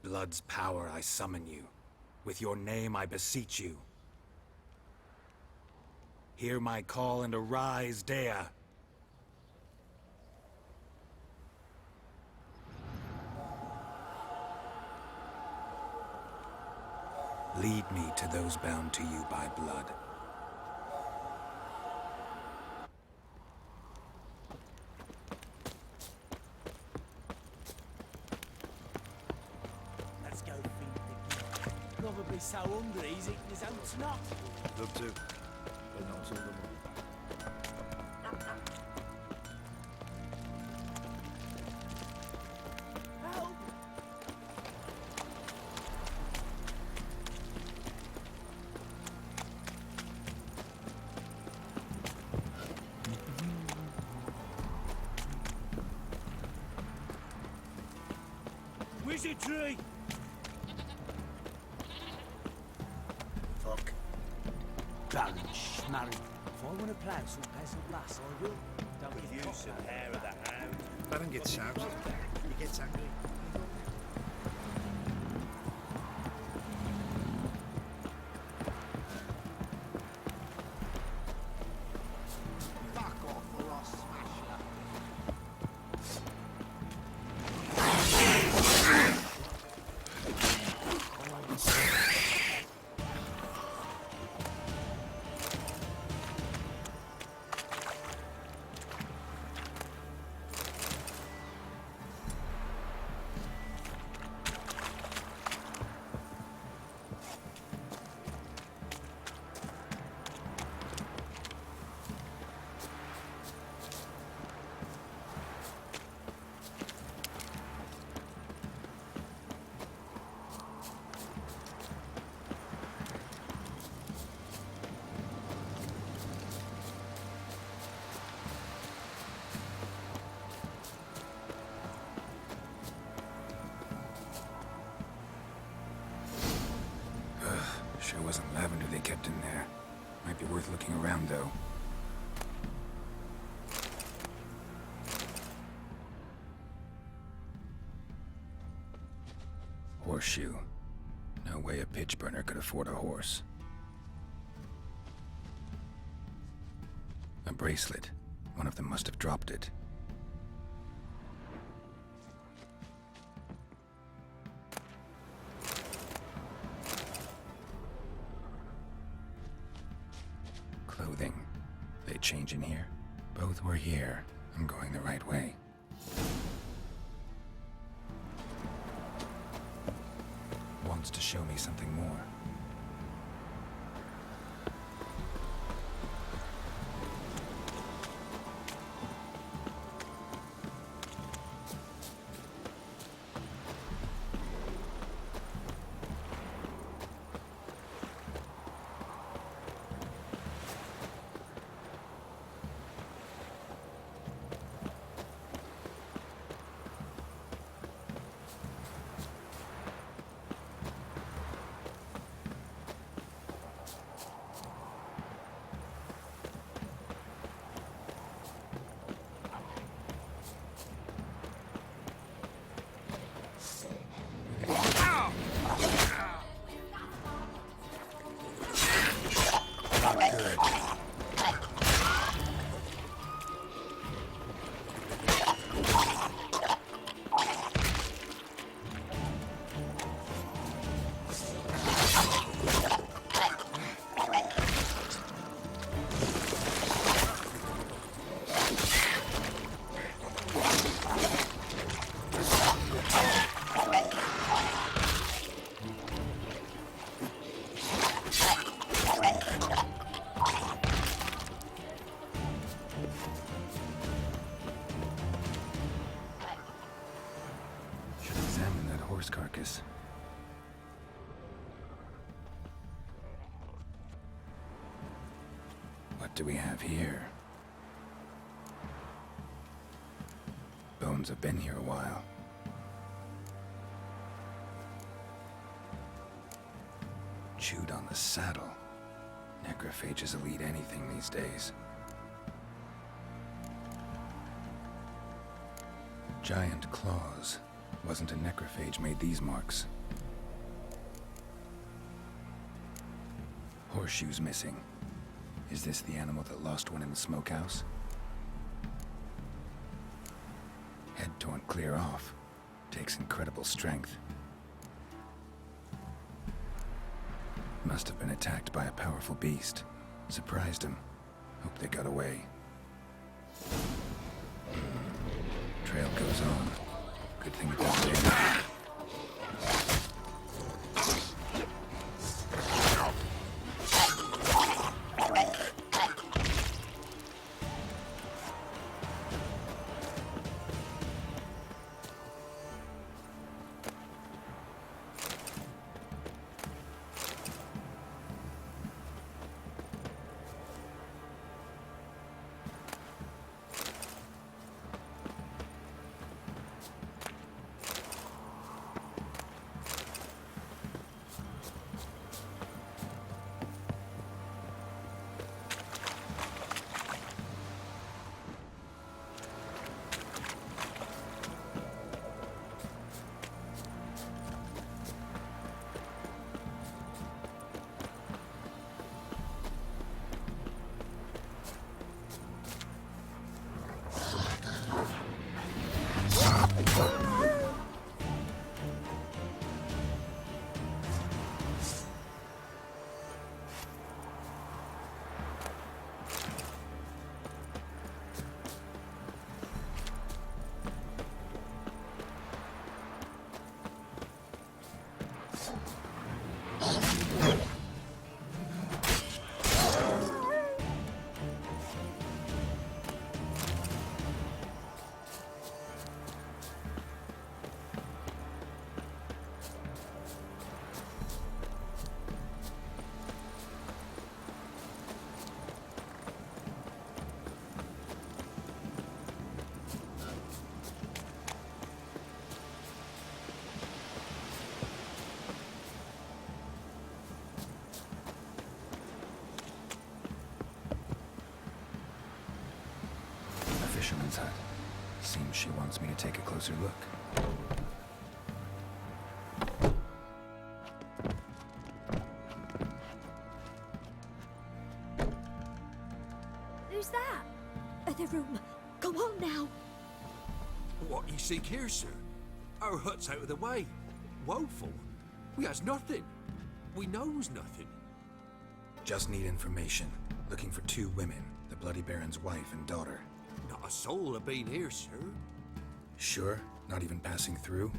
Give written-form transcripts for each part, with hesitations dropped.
blood's power I summon you. With your name I beseech you. Hear my call and arise, Dea. Lead me to those bound to you by blood. Let's go feed the geek. Probably so hungry he's eating his own snot. Love to, but not all the more. Help! Wizardry! Fuck. Baron Schmarry. If I want to plough some peasant lass, I will. Don't Could give use some hair of the hound. Baron gets shouted. He gets angry. Fuck off or I'll smash you. Sure wasn't lavender they kept in there. Might be worth looking around, though. Horseshoe. No way a pitch burner could afford a horse. A bracelet. One of them must have dropped it. Clothing. They change in here? Both were here. I'm going the right way. Wants to show me something more. Horse carcass. What do we have here? Bones have been here a while. Chewed on the saddle. Necrophages will eat anything these days. Giant claws. Wasn't a necrophage made these marks. Horseshoes missing. Is this the animal that lost one in the smokehouse? Head torn clear off. Takes incredible strength. Must have been attacked by a powerful beast. Surprised him. Hope they got away. Trail goes on. Good thing it doesn't end. Fisherman's hut. Seems she wants me to take a closer look. Who's that? Other room. Go on now. What you seek here, sir? Our hut's out of the way. Woeful. We has nothing. We knows nothing. Just need information. Looking for 2 women, the Bloody Baron's wife and daughter. Not a soul have been here, sir. Sure? Not even passing through?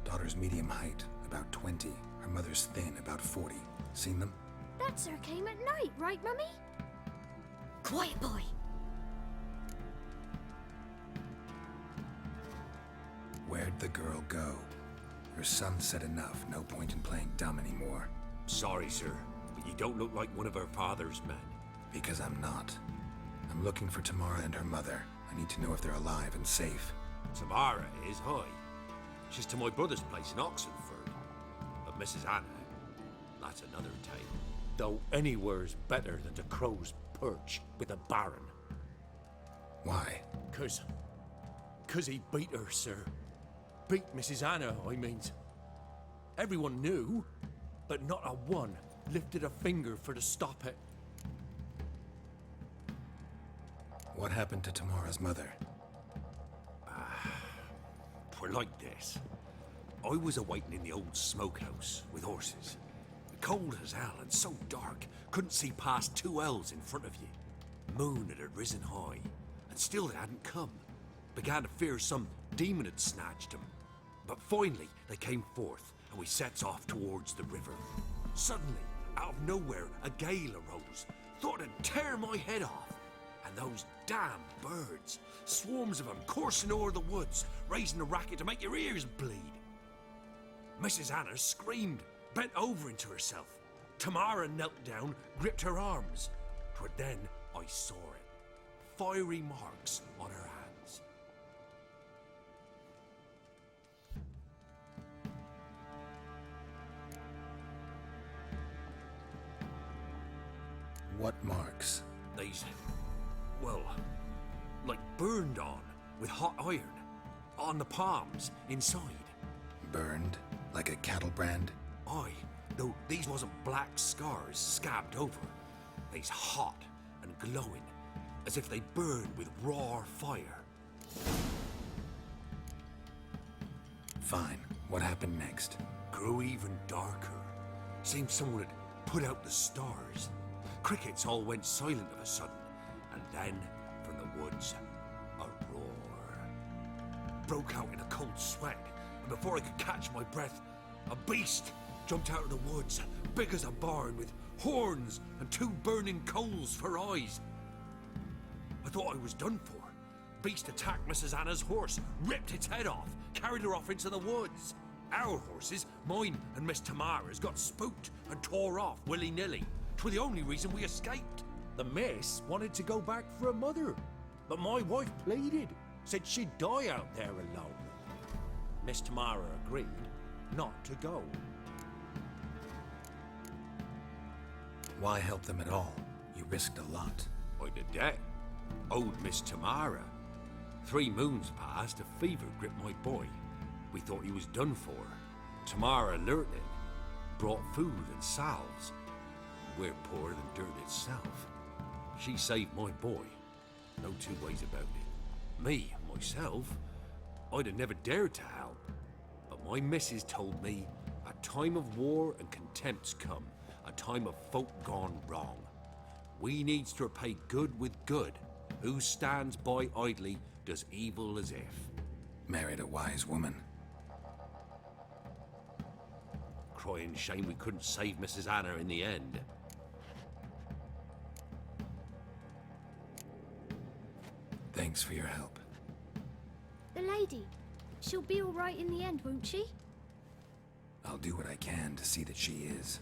Daughter's medium height, about 20. Her mother's thin, about 40. Seen them? That sir came at night, right, Mummy? Quiet, boy. Where'd the girl go? Her son said enough, no point in playing dumb anymore. Sorry, sir, but you don't look like one of our father's men. Because I'm not. I'm looking for Tamara and her mother. I need to know if they're alive and safe. Tamara is, hi. She's to my brother's place in Oxenford. But Mrs. Anna, that's another tale. Though anywhere's better than the Crow's Perch with a baron. Why? Cause he beat her, sir. Beat Mrs. Anna, I means. Everyone knew, but not a one lifted a finger for to stop it. What happened to Tamara's mother? Twere like this. I was awaiting in the old smokehouse with horses. Cold as hell and so dark, couldn't see past 2 ells in front of you. Moon had risen high, and still they hadn't come. Began to fear some demon had snatched them. But finally, they came forth, and we sets off towards the river. Suddenly, out of nowhere, a gale arose. Thought it'd tear my head off. And those damn birds, swarms of them coursing o'er the woods, raising a racket to make your ears bleed. Mrs. Anna screamed, bent over into herself. Tamara knelt down, gripped her arms. 'Twere then I saw it. Fiery marks on her hands. What marks? These, well, like burned on with hot iron. On the palms, inside. Burned? Like a cattle brand? Aye, though these wasn't black scars scabbed over. They's hot and glowing, as if they burn with raw fire. Fine. What happened next? Grew even darker. Seemed someone had put out the stars. Crickets all went silent of a sudden, and then, from the woods, a roar. Broke out in a cold sweat, and before I could catch my breath, a beast jumped out of the woods, big as a barn, with horns and 2 burning coals for eyes. I thought I was done for. Beast attacked Mrs. Anna's horse, ripped its head off, carried her off into the woods. Our horses, mine and Miss Tamara's, got spooked and tore off willy-nilly. 'Twas the only reason we escaped. The miss wanted to go back for her mother, but my wife pleaded, said she'd die out there alone. Miss Tamara agreed not to go. Why help them at all? You risked a lot. I'd a debt. Owed Miss Tamara. 3 moons passed, a fever gripped my boy. We thought he was done for. Tamara alerted, brought food and salves. We're poorer than dirt itself. She saved my boy. No 2 ways about it. Me, myself, I'd have never dared to help. But my missus told me a time of war and contempt's come, a time of folk gone wrong. We needs to repay good with good. Who stands by idly does evil as if. Married a wise woman. Crying shame we couldn't save Mrs. Anna in the end. Thanks for your help. The lady. She'll be all right in the end, won't she? I'll do what I can to see that she is.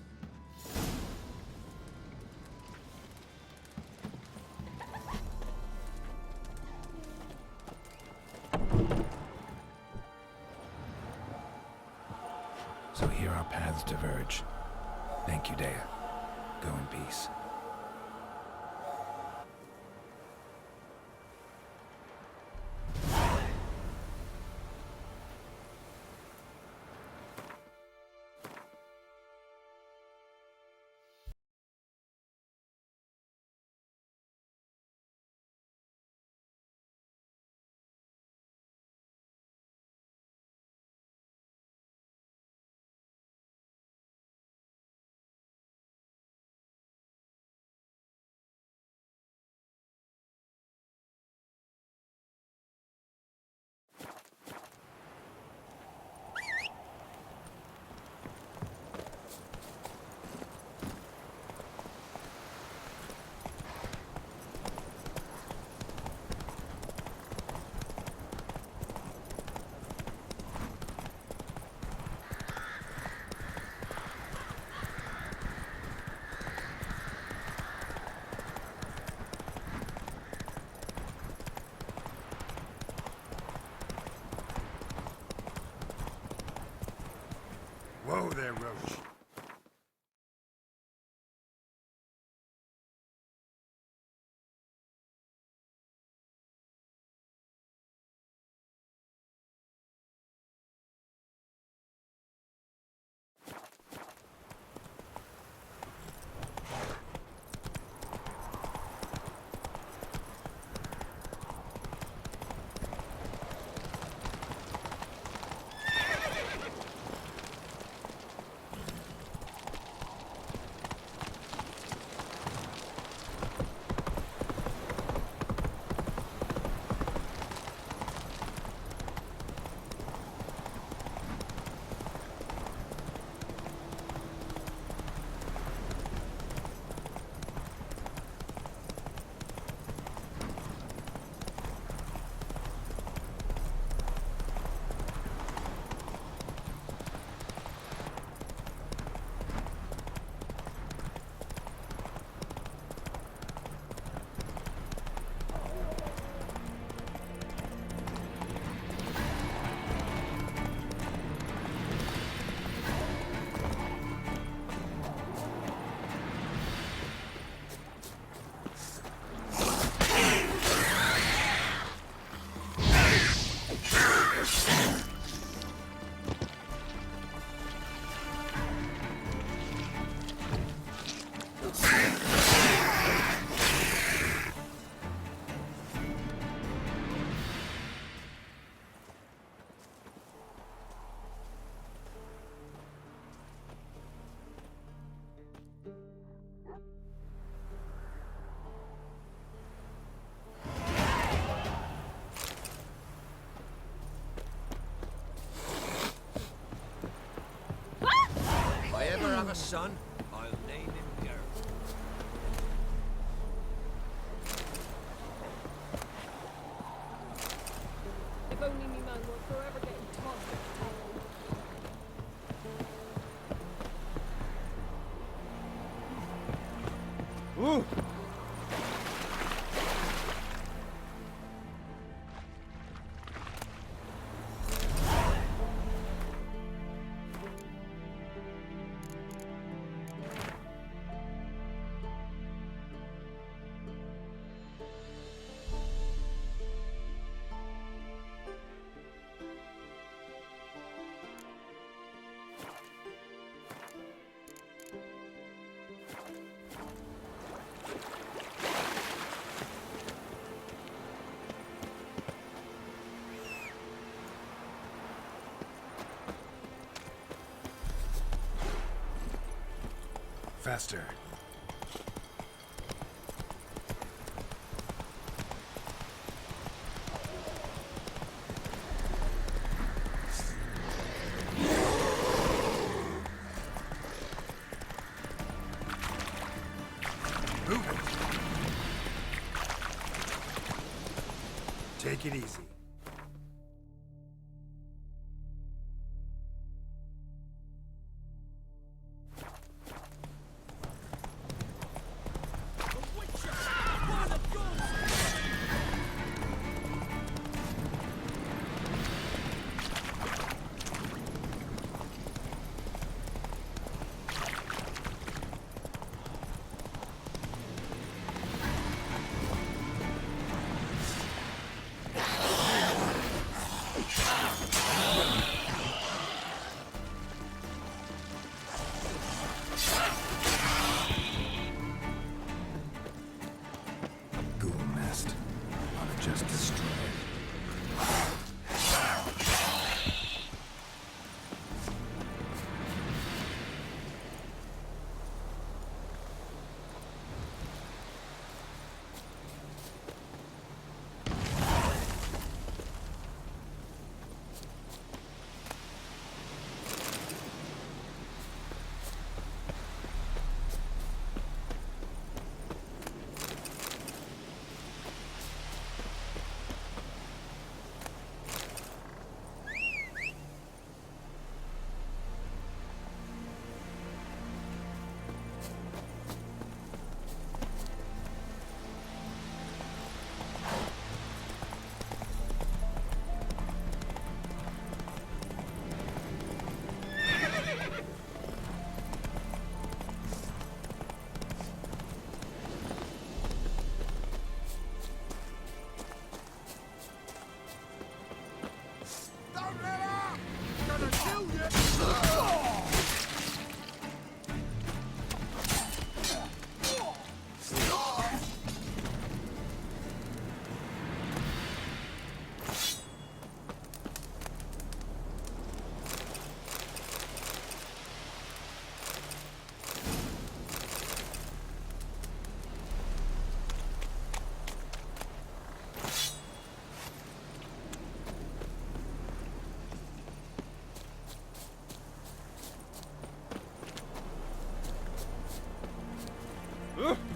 So here our paths diverge. Thank you, Dea. Go in peace. Whoa there, Roach. ever have a son, I'll name him Gareth. If only me man were forever getting tossed at the table. Ooh! Faster. Move it. Take it easy. Ghoul nest. Ought to just destroy it. Don't let up! Gonna kill you!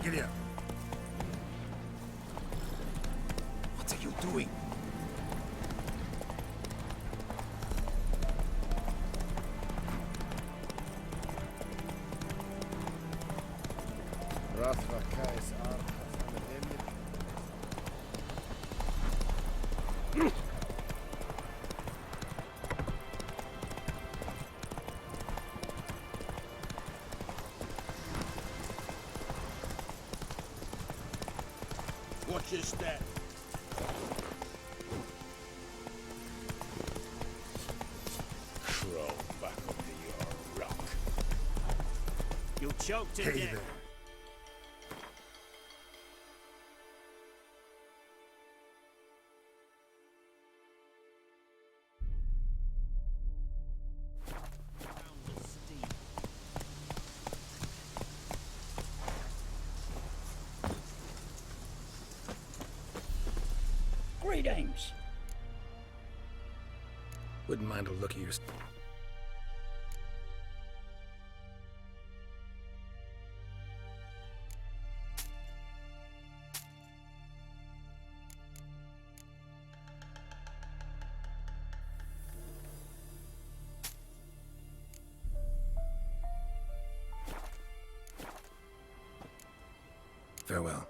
Get up. What are you doing? Watch your step. Crawl back under your rock. You'll choke to Hey death. there. Greetings. Wouldn't mind a look at your... Farewell.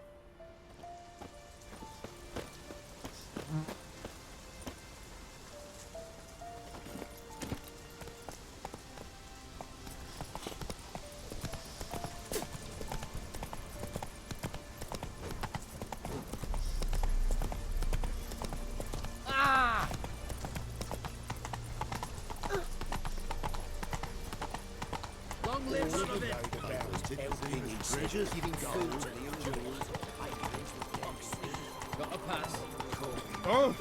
Long live son of it. Got a pass. Oh!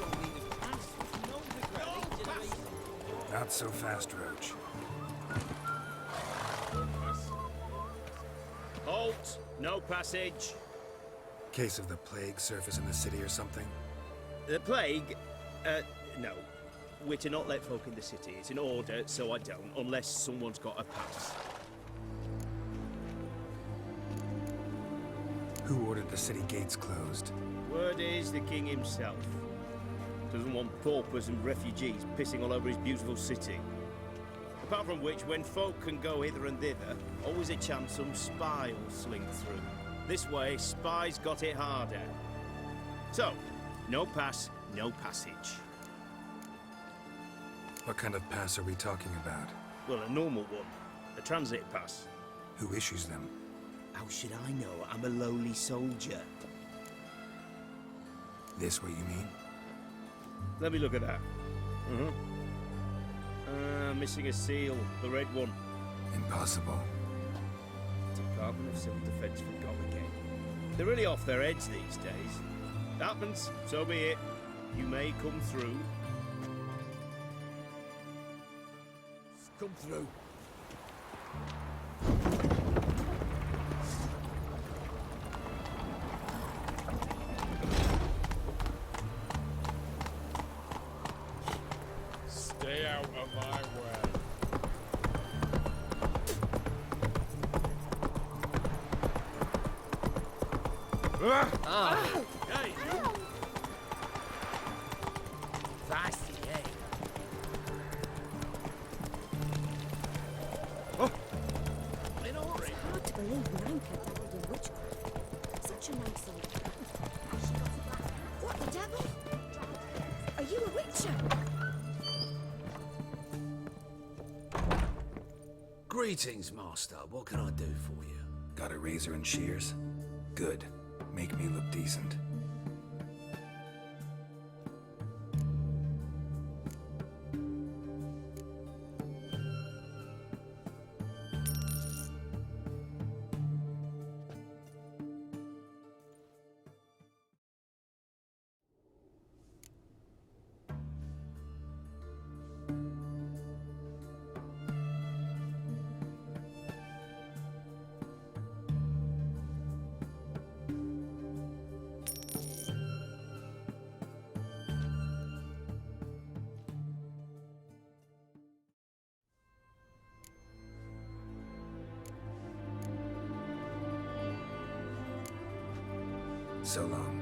Not so fast, Roach. Halt. No passage. Case of the plague surface in the city or something? The plague? No. We're to not let folk in the city. It's an order, so I don't, unless someone's got a pass. Who ordered the city gates closed? Word is the king himself. Doesn't want paupers and refugees pissing all over his beautiful city. Apart from which, when folk can go hither and thither, always a chance some spy will sling through. This way, spies got it harder. So, no pass, no passage. What kind of pass are we talking about? Well, a normal one. A transit pass. Who issues them? How should I know? I'm a lowly soldier. This what you mean? Let me look at that. Missing a seal. The red one. Impossible. Department of Civil Defense forgot again. They're really off their heads these days. Happens, so be it. You may come through. Come through. Stay out of my way. Hey, you! Feisty, eh? In a hurry. Hard to believe Nanka dabbled in witchcraft. Such a nice old cat. What the devil? Are you a witcher? Greetings, Master. What can I do for you? Got a razor and shears? Good. Make me look decent. So long.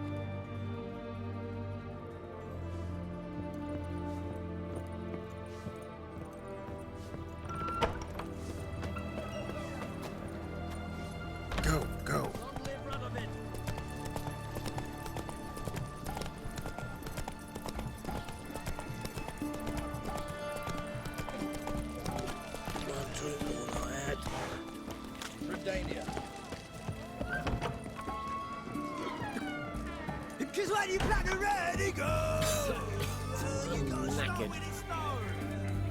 Go, go. Long live Radovid! One drink all I had. Redania. Because when you black and red, he goes! Knackered.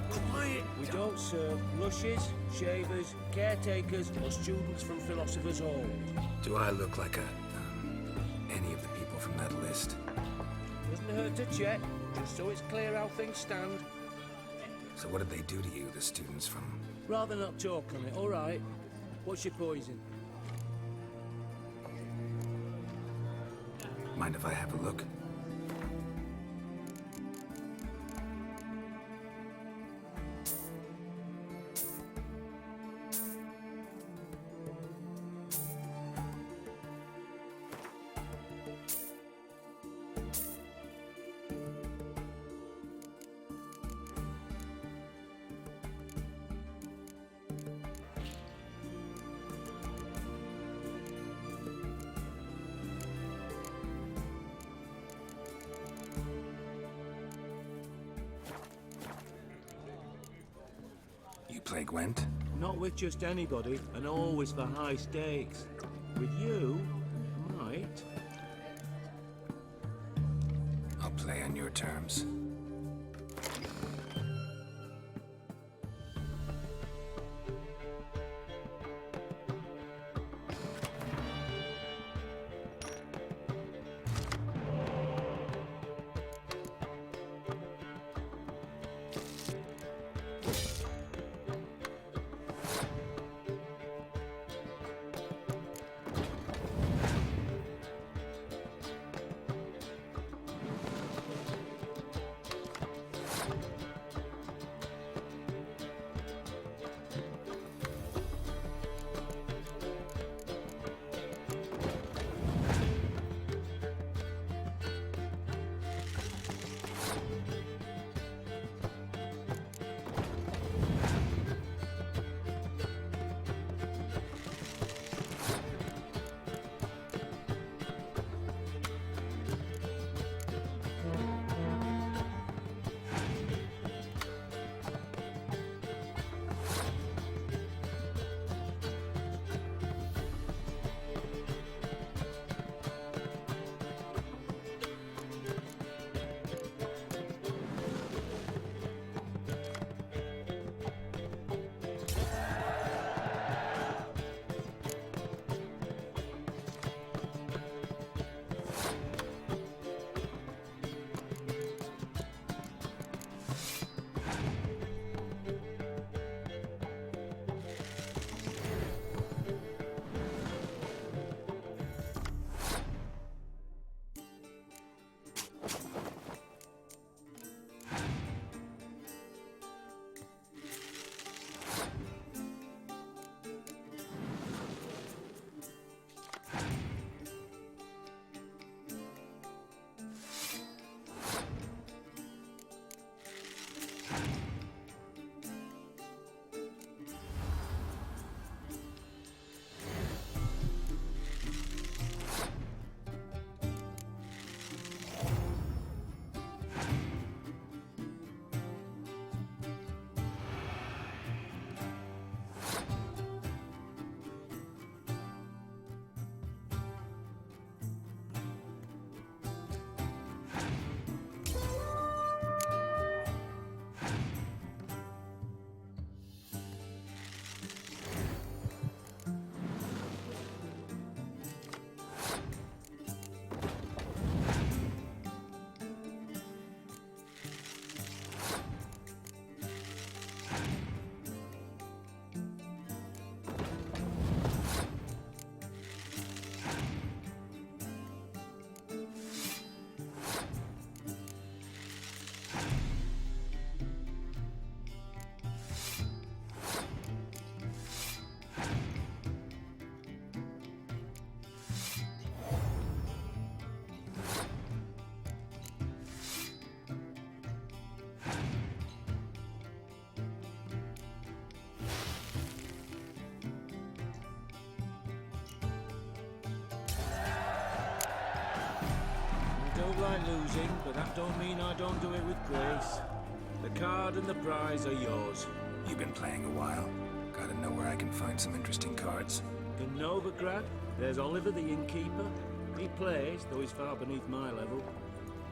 Quiet! We don't serve lushes, shavers, caretakers, or students from Philosopher's Hall. Do I look like any of the people from that list? Doesn't hurt to check, just so it's clear how things stand. So what did they do to you, the students from... Rather not talk on it, all right? What's your poison? Mind if I have a look? play Gwent? Not with just anybody, and always for high stakes. With you, I might. I'll play on your terms. Don't like losing, but that don't mean I don't do it with grace. The card and the prize are yours. You've been playing a while. Gotta know where I can find some interesting cards. In Novigrad, there's Oliver the innkeeper. He plays, though he's far beneath my level.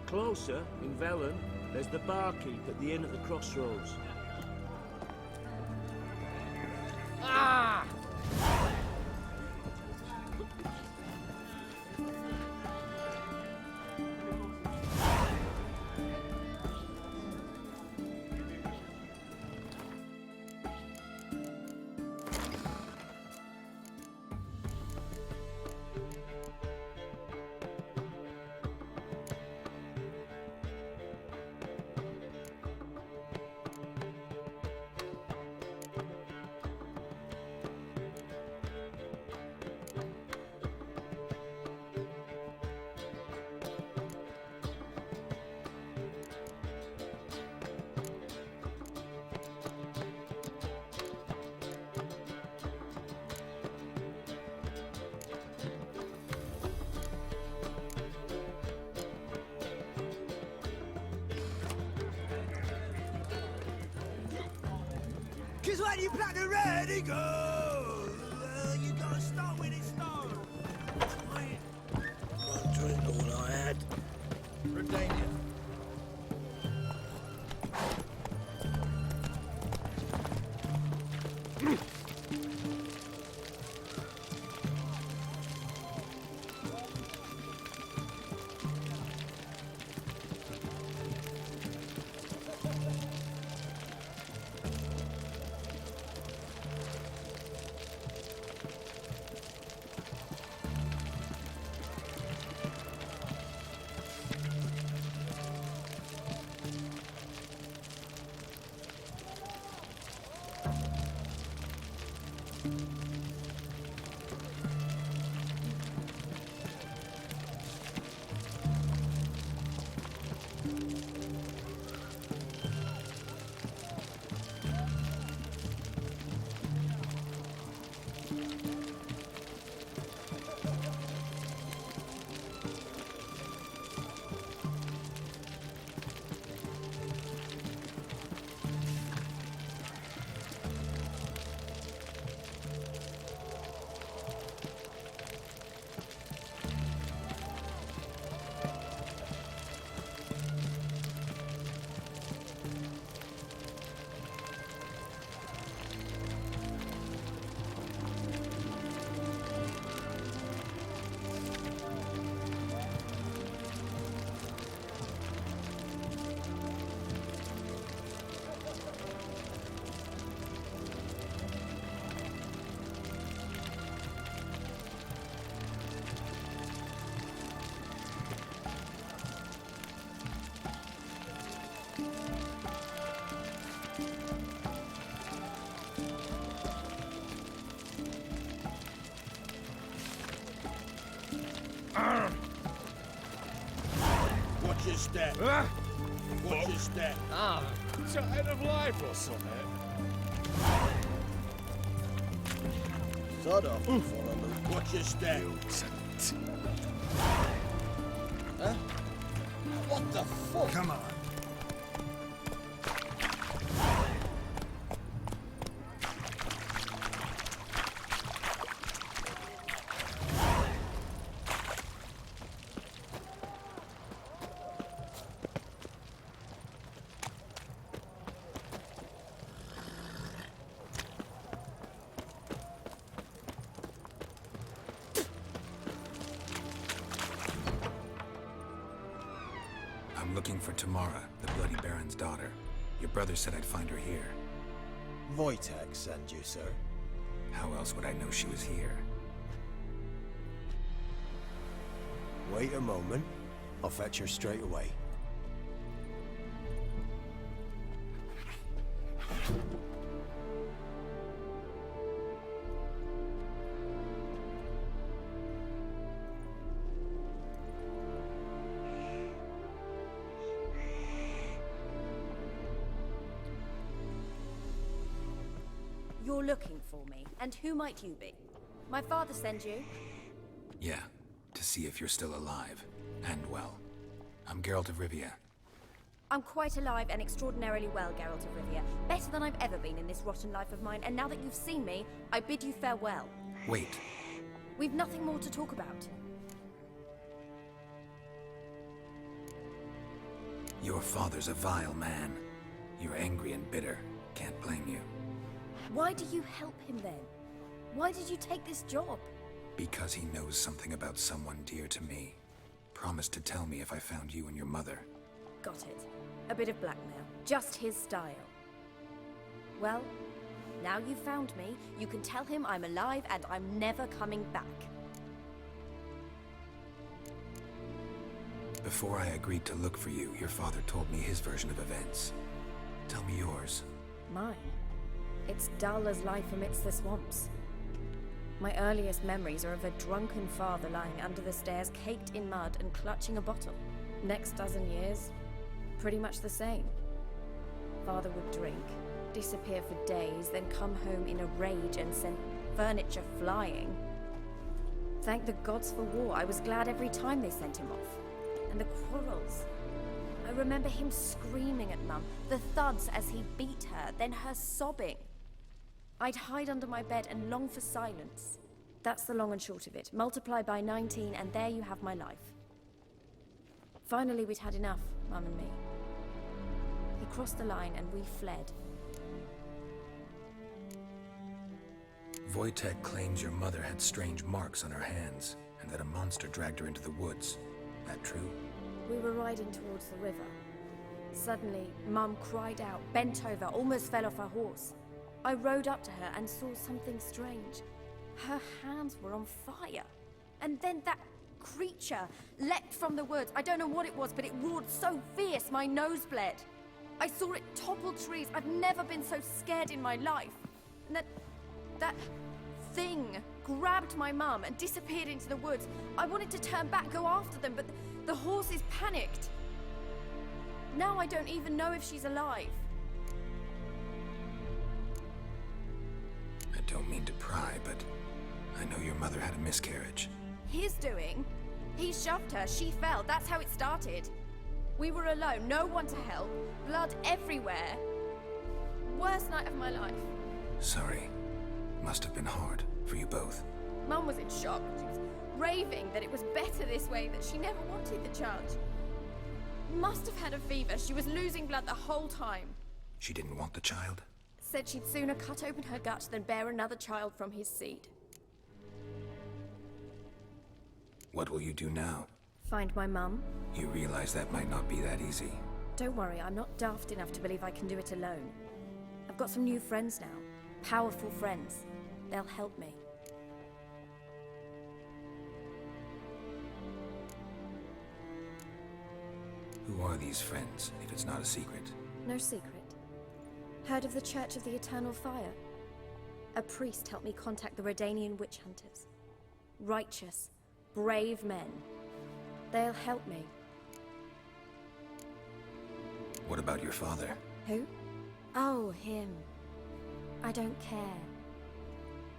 Closer, in Velen, there's the barkeep at the inn at the crossroads. 20 platinum ready, go! You gotta start with it, start. One drink all I had. Redania. Watch your step. Watch your step. It's a head of life or something. Sod off, follow me. Watch your step. Huh? What the fuck? Come on. I'm looking for Tamara, the Bloody Baron's daughter. Your brother said I'd find her here. Wojtek sent you, sir. How else would I know she was here? Wait a moment. I'll fetch her straight away. You're looking for me, and who might you be? My father sent you? Yeah, to see if you're still alive. And well. I'm Geralt of Rivia. I'm quite alive and extraordinarily well, Geralt of Rivia. Better than I've ever been in this rotten life of mine, and now that you've seen me, I bid you farewell. Wait. We've nothing more to talk about. Your father's a vile man. You're angry and bitter. Can't blame you. Why do you help him then? Why did you take this job? Because he knows something about someone dear to me. Promised to tell me if I found you and your mother. Got it. A bit of blackmail. Just his style. Well, now you've found me, you can tell him I'm alive and I'm never coming back. Before I agreed to look for you, your father told me his version of events. Tell me yours. Mine? It's dull as life amidst the swamps. My earliest memories are of a drunken father lying under the stairs, caked in mud and clutching a bottle. Next dozen years, pretty much the same. Father would drink, disappear for days, then come home in a rage and send furniture flying. Thank the gods for war. I was glad every time they sent him off. And the quarrels. I remember him screaming at Mum, the thuds as he beat her, then her sobbing. I'd hide under my bed and long for silence. That's the long and short of it. Multiply by 19 and there you have my life. Finally, we'd had enough, Mum and me. He crossed the line and we fled. Wojtek claims your mother had strange marks on her hands, and that a monster dragged her into the woods. That true? We were riding towards the river. Suddenly, Mum cried out, bent over, almost fell off her horse. I rode up to her and saw something strange. Her hands were on fire. And then that creature leapt from the woods. I don't know what it was, but it roared so fierce my nose bled. I saw it topple trees. I've never been so scared in my life. And that thing grabbed my mum and disappeared into the woods. I wanted to turn back, go after them, but the horses panicked. Now I don't even know if she's alive. I don't mean to pry, but I know your mother had a miscarriage. His doing? He shoved her, she fell, that's how it started. We were alone, no one to help, blood everywhere. Worst night of my life. Sorry. Must have been hard for you both. Mum was in shock. She was raving that it was better this way, that she never wanted the charge. Must have had a fever. She was losing blood the whole time. She didn't want the child? Said she'd sooner cut open her gut than bear another child from his seed. What will you do now? Find my mum. You realize that might not be that easy. Don't worry, I'm not daft enough to believe I can do it alone. I've got some new friends now. Powerful friends. They'll help me. Who are these friends, if it's not a secret? No secret. Heard of the Church of the Eternal Fire? A priest helped me contact the Redanian witch hunters. Righteous, brave men. They'll help me. What about your father? Who? Oh, him. I don't care.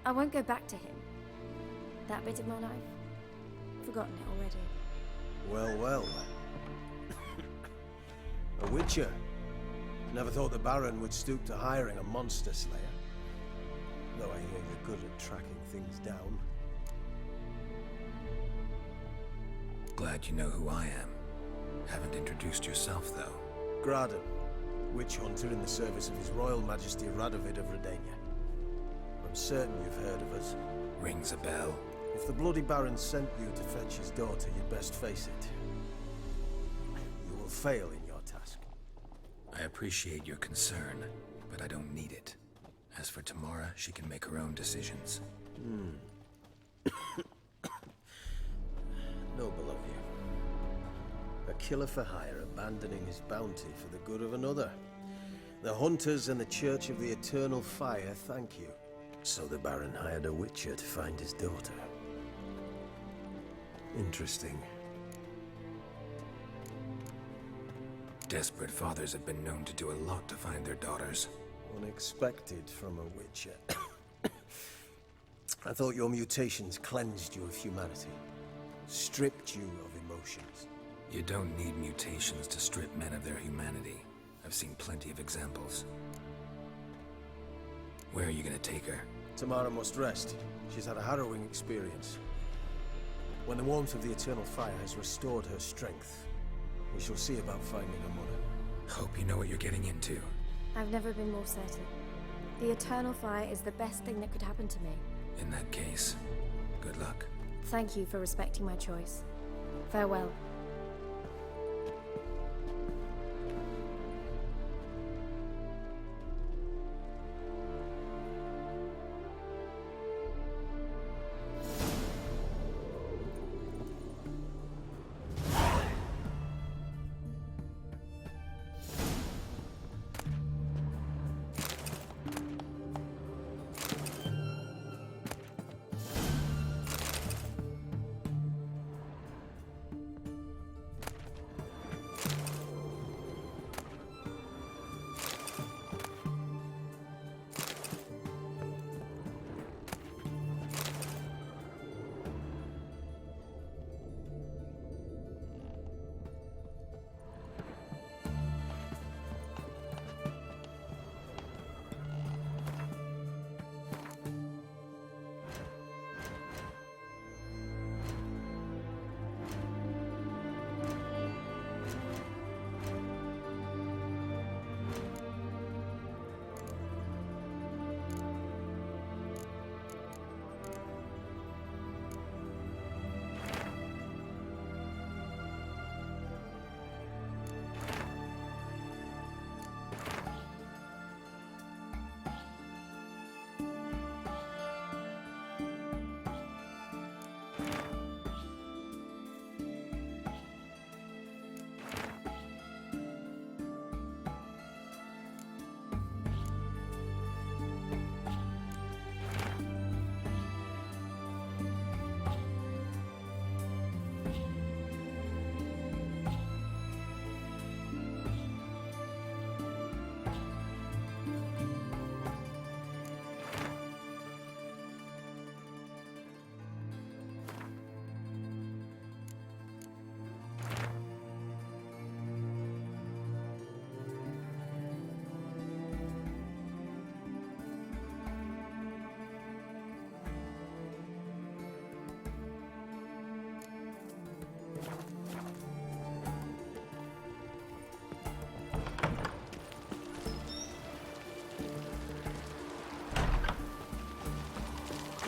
I won't go back to him. That bit of my life? Forgotten it already. Well, well. A witcher. Never thought the Baron would stoop to hiring a monster slayer. Though I hear you're good at tracking things down. Glad you know who I am. Haven't introduced yourself, though. Graden, witch hunter in the service of His Royal Majesty Radovid of Redania. I'm certain you've heard of us. Rings a bell. If the Bloody Baron sent you to fetch his daughter, you'd best face it. You will fail in your task. I appreciate your concern, but I don't need it. As for Tamara, she can make her own decisions. Noble of you. A killer for hire abandoning his bounty for the good of another. The hunters and the Church of the Eternal Fire thank you. So the Baron hired a witcher to find his daughter. Interesting. Desperate fathers have been known to do a lot to find their daughters. Unexpected from a witcher. I thought your mutations cleansed you of humanity. Stripped you of emotions. You don't need mutations to strip men of their humanity. I've seen plenty of examples. Where are you gonna take her? Tamara must rest. She's had a harrowing experience. When the warmth of the Eternal Fire has restored her strength, we shall see about finding her mother. Hope you know what you're getting into. I've never been more certain. The Eternal Fire is the best thing that could happen to me. In that case, good luck. Thank you for respecting my choice. Farewell.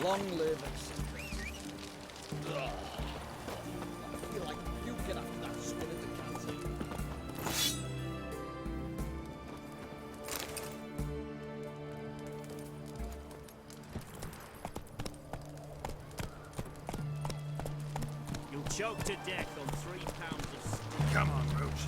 Long live acceptance. Ugh. I feel like puking after that spin at the canteen. You'll choke to death on 3 pounds of steak. Come on, Roach.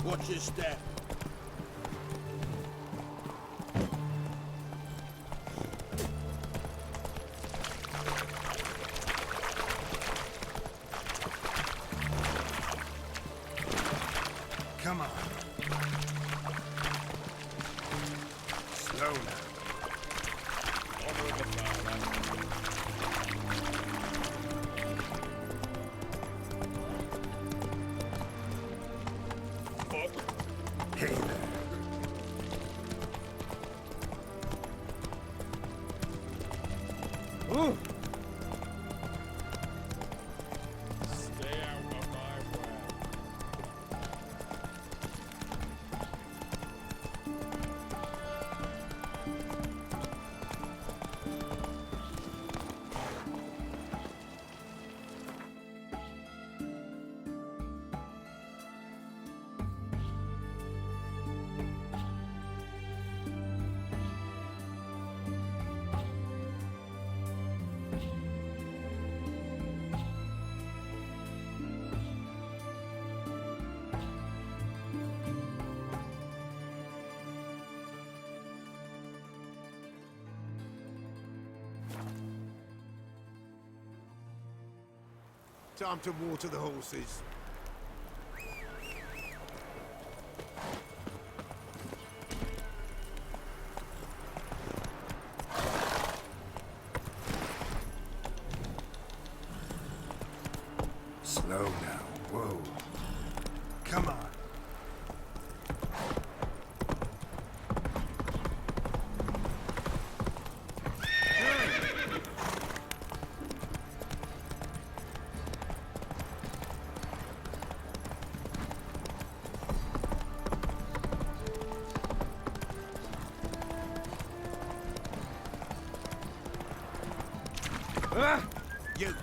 Watch your step. Come on. Slow now. Hey there. Ooh. Stay out of my way. Time to water the horses. Slow now. Whoa. Come on. You.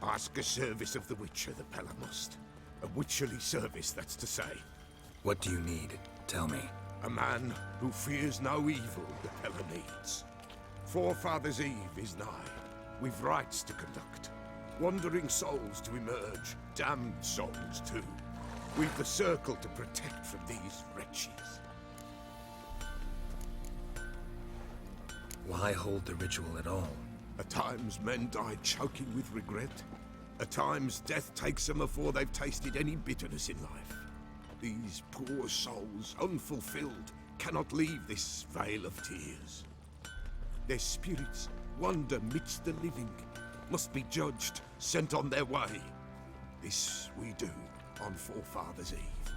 Ask a service of the Witcher, the Pella must. A witcherly service, that's to say. What do you need? Tell me. A man who fears no evil the Pella needs. Forefathers' Eve is nigh. We've rites to conduct. Wandering souls to emerge. Damned souls, too. We've the circle to protect from these wretches. Why hold the ritual at all? At times men die choking with regret. At times death takes them before they've tasted any bitterness in life. These poor souls, unfulfilled, cannot leave this vale of tears. Their spirits wander midst the living, must be judged, sent on their way. This we do on Forefathers' Eve.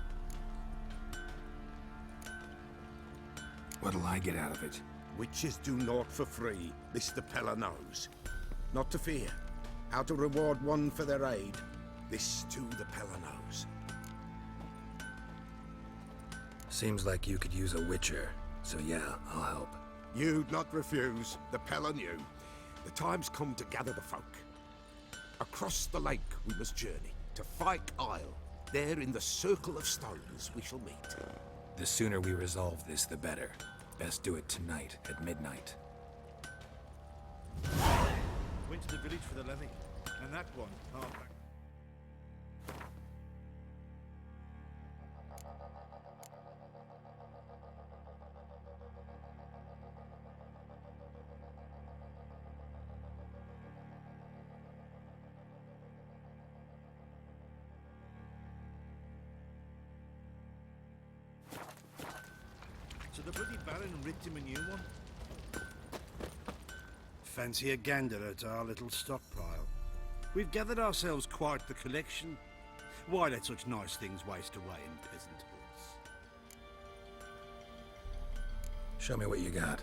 What'll I get out of it? Witches do naught for free, this the Pella knows. Not to fear. How to reward one for their aid, this too the Pella knows. Seems like you could use a witcher, so yeah, I'll help. You'd not refuse, the Pella knew. The time's come to gather the folk. Across the lake we must journey, to Fyke Isle. There in the Circle of Stones we shall meet. The sooner we resolve this, the better. Best do it tonight at midnight. Went to the village for the levy, and that one, So the bloody Baron ripped him a new one? Fancy a gander at our little stockpile. We've gathered ourselves quite the collection. Why let such nice things waste away in peasant hoods? Show me what you got.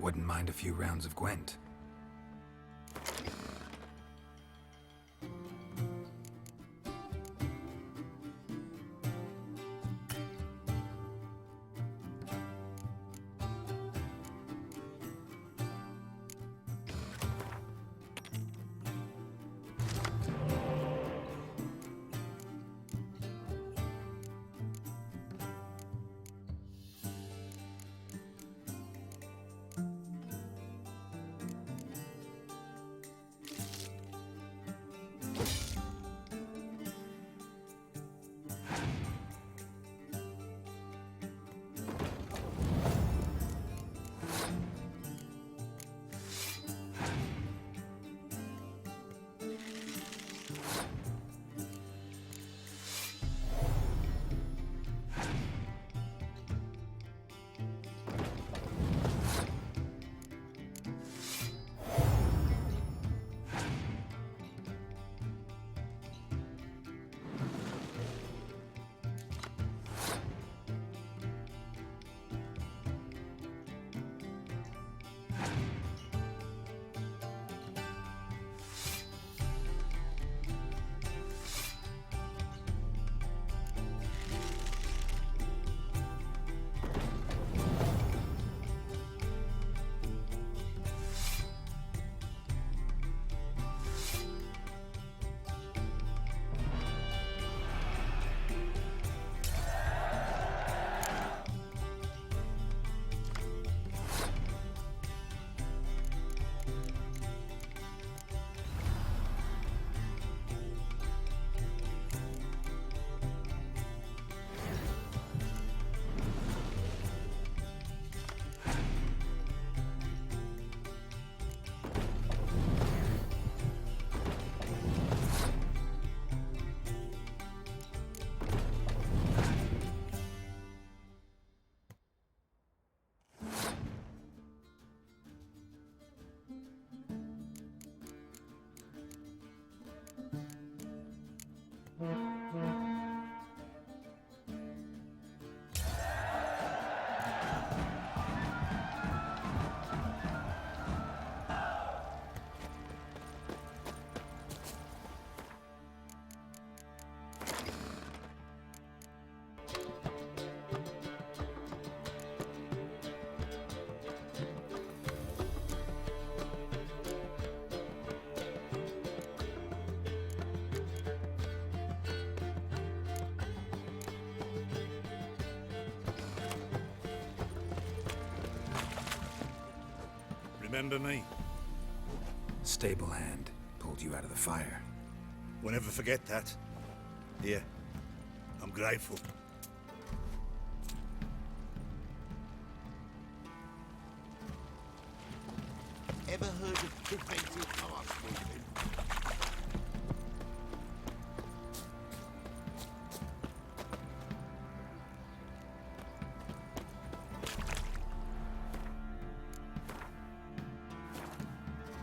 Wouldn't mind a few rounds of Gwent. Remember me? Stable hand pulled you out of the fire. We'll never forget that. Here, I'm grateful. Ever heard of preventive arse moving?